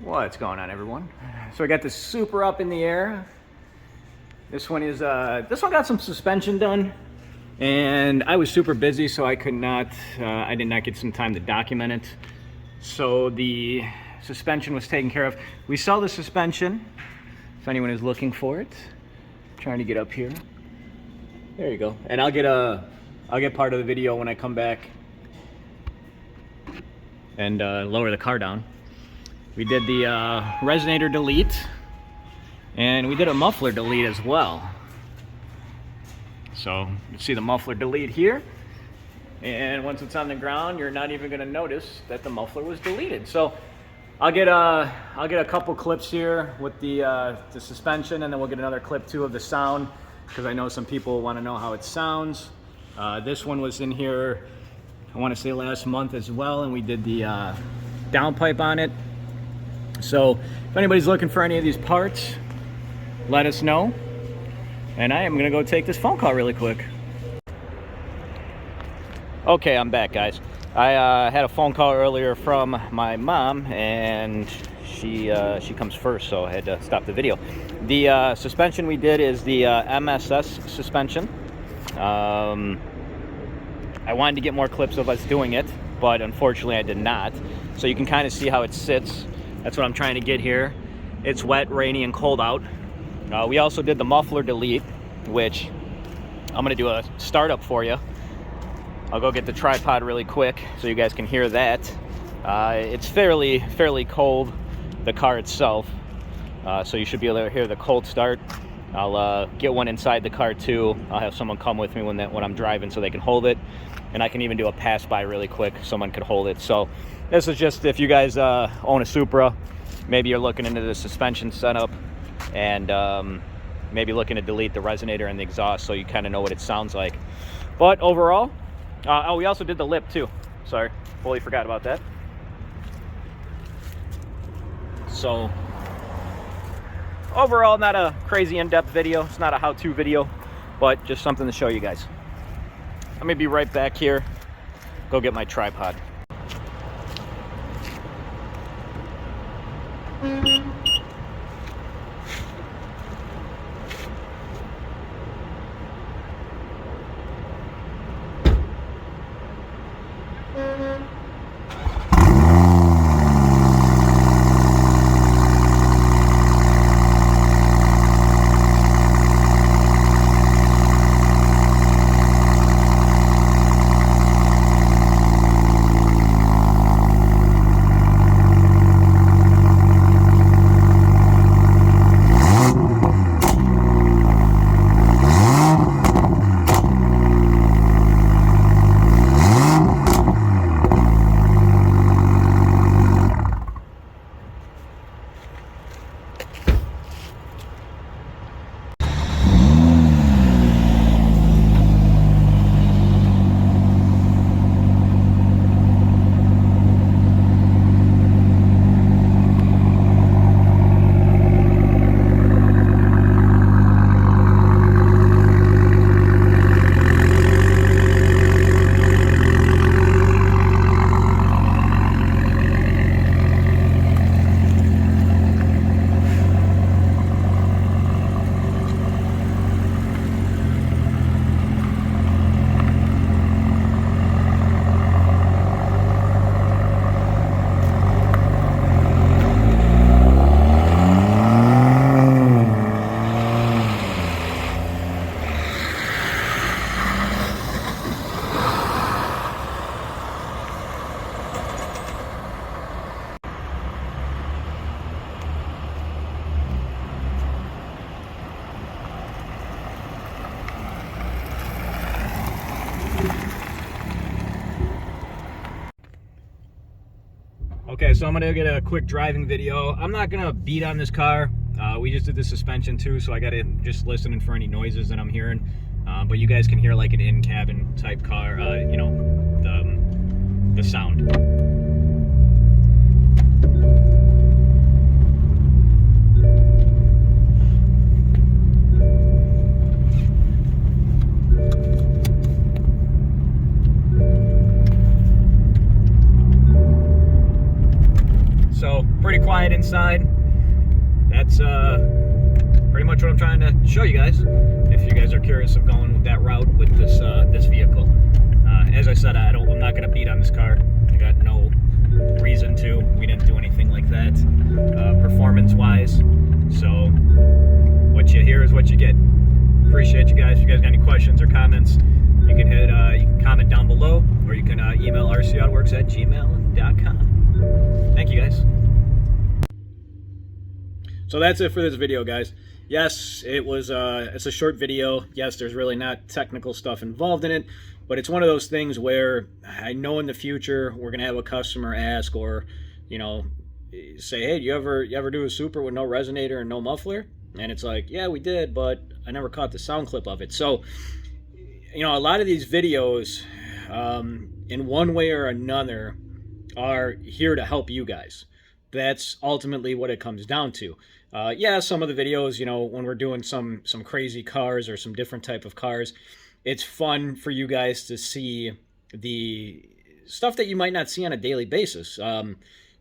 What's going on, everyone? So I got this Supra up in the air. This one got some suspension done, and I was super busy, so I did not get some time to document it. So the suspension was taken care of. We sell the suspension, if anyone is looking for it. Trying to get up here. There you go. And I'll get part of the video when I come back and lower the car down. We did the resonator delete, and we did a muffler delete as well. So you see the muffler delete here, and once it's on the ground, you're not even going to notice that the muffler was deleted. So I'll get a couple clips here with the suspension, and then we'll get another clip too of the sound, because I know some people want to know how it sounds. This one was in here, I want to say last month as well, and we did the downpipe on it. So if anybody's looking for any of these parts, let us know. And I am gonna go take this phone call really quick. Okay, I'm back, guys. I had a phone call earlier from my mom, and she comes first, so I had to stop the video. The suspension we did is the MSS suspension. I wanted to get more clips of us doing it, but unfortunately I did not. So you can kind of see how it sits. That's what I'm trying to get here. It's wet, rainy, and cold out. We also did the muffler delete, which I'm gonna do a startup for you. I'll go get the tripod really quick so you guys can hear that. It's fairly cold, the car itself, so you should be able to hear the cold start. I'll get one inside the car too. I'll have someone come with me when I'm driving so they can hold it, and I can even do a pass by really quick. Someone could hold it. So this is just if you guys own a Supra, maybe you're looking into the suspension setup, and maybe looking to delete the resonator and the exhaust, so you kind of know what it sounds like. But overall, oh, we also did the lip too. Sorry, fully forgot about that. So overall, not a crazy in-depth video. It's not a how-to video, but just something to show you guys. Let me be right back here. Go get my tripod. Okay, so I'm gonna get a quick driving video. I'm not gonna beat on this car. We just did the suspension too, so I gotta just listening for any noises that I'm hearing. But you guys can hear like an in-cabin type car, you know, the sound. So pretty quiet inside. That's pretty much what I'm trying to show you guys. If you guys are curious of going with that route with this this vehicle, as I said, I'm not going to beat on this car. I got no reason to. We didn't do anything like that, performance-wise. So what you hear is what you get. Appreciate you guys. If you guys got any questions or comments, you can hit you can comment down below, or you can email rcautworks@gmail.com. Thank you guys. So that's it for this video, guys. Yes, it's a short video. Yes, there's really not technical stuff involved in it, but it's one of those things where I know in the future we're gonna have a customer ask, or say, hey, you ever do a Supra with no resonator and no muffler? And it's like, yeah, we did, but I never caught the sound clip of it. So a lot of these videos, in one way or another, are here to help you guys. That's ultimately what it comes down to. Yeah, some of the videos, when we're doing some crazy cars or some different type of cars, it's fun for you guys to see the stuff that you might not see on a daily basis.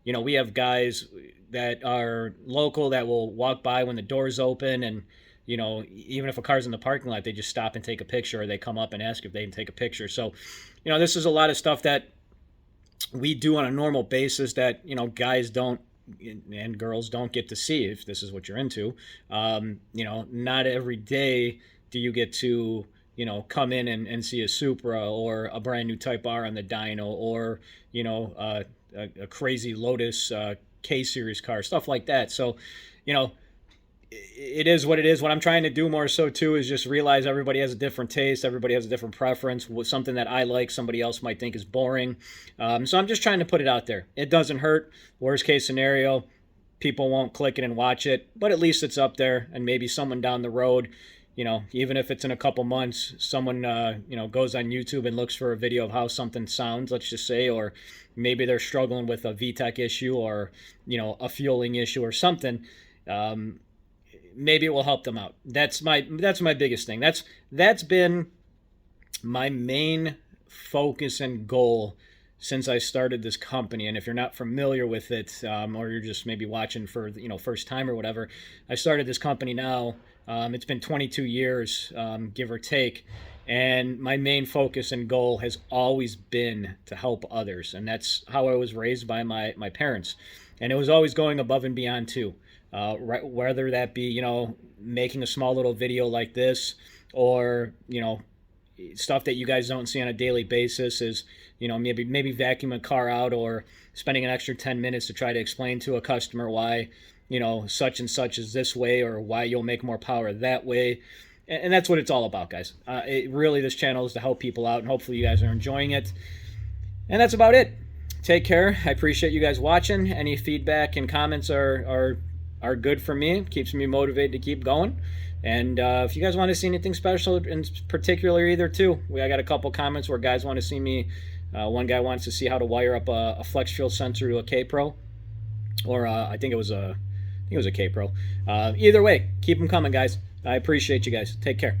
We have guys that are local that will walk by when the doors open, and even if a car's in the parking lot, they just stop and take a picture, or they come up and ask if they can take a picture. So this is a lot of stuff that we do on a normal basis that guys don't and girls don't get to see, if this is what you're into. Not every day do you get to come in and see a Supra or a brand new Type R on the dyno, or a crazy Lotus K-Series car, stuff like that. So it is what it is. What I'm trying to do more so too is just realize everybody has a different taste, everybody has a different preference. Something that I like, somebody else might think is boring. So I'm just trying to put it out there. It doesn't hurt. Worst case scenario, people won't click it and watch it, but at least it's up there, and maybe someone down the road, even if it's in a couple months, someone goes on YouTube and looks for a video of how something sounds, let's just say, or maybe they're struggling with a VTEC issue, or a fueling issue or something. Maybe it will help them out. That's my biggest thing. That's been my main focus and goal since I started this company. And if you're not familiar with it, or you're just maybe watching for first time or whatever, I started this company now. It's been 22 years, give or take, and my main focus and goal has always been to help others, and that's how I was raised by my parents, and it was always going above and beyond too. Whether that be making a small little video like this, or stuff that you guys don't see on a daily basis, is maybe vacuum a car out, or spending an extra 10 minutes to try to explain to a customer why such and such is this way, or why you'll make more power that way. And that's what it's all about, guys. This channel is to help people out, and hopefully you guys are enjoying it. And that's about it. Take care. I appreciate you guys watching. Any feedback and comments are good for me. It keeps me motivated to keep going. And if you guys want to see anything special in particular either too, I got a couple comments where guys want to see me. One guy wants to see how to wire up a flex fuel sensor to a K-Pro, or I think it was a K-Pro. Either way, keep them coming, guys. I appreciate you guys. Take care.